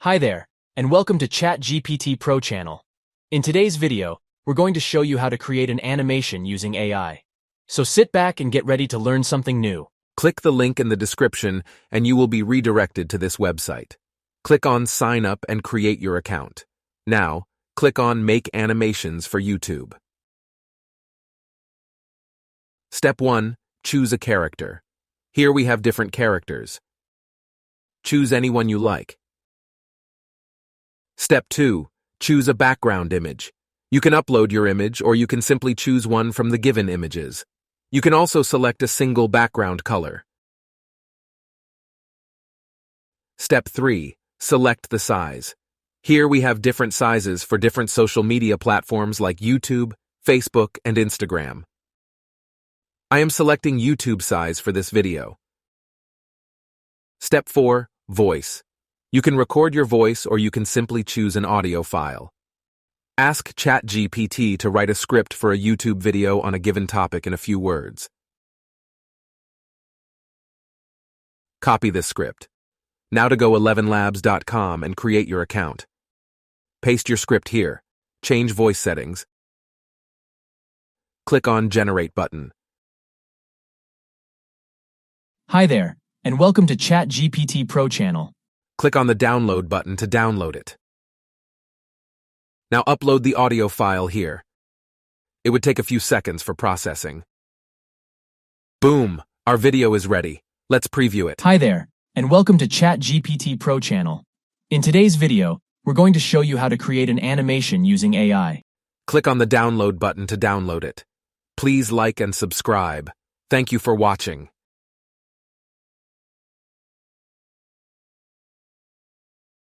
Hi there, and welcome to ChatGPT Pro channel. In today's video, we're going to show you how to create an animation using AI. So sit back and get ready to learn something new. Click the link in the description and you will be redirected to this website. Click on Sign Up and create your account. Now, click on Make Animations for YouTube. Step 1. Choose a character. Here we have different characters. Choose anyone you like. Step 2. Choose a background image. You can upload your image or you can simply choose one from the given images. You can also select a single background color. Step 3. Select the size. Here we have different sizes for different social media platforms like YouTube, Facebook, and Instagram. I am selecting YouTube size for this video. Step 4. Voice. You can record your voice or you can simply choose an audio file. Ask ChatGPT to write a script for a YouTube video on a given topic in a few words. Copy this script. Now to go ElevenLabs.com and create your account. Paste your script here. Change voice settings. Click on Generate button. Hi there, and welcome to ChatGPT Pro channel. Click on the Download button to download it. Now upload the audio file here. It would take a few seconds for processing. Boom! Our video is ready. Let's preview it. Hi there, and welcome to ChatGPT Pro channel. In today's video, we're going to show you how to create an animation using AI. Click on the Download button to download it. Please like and subscribe. Thank you for watching.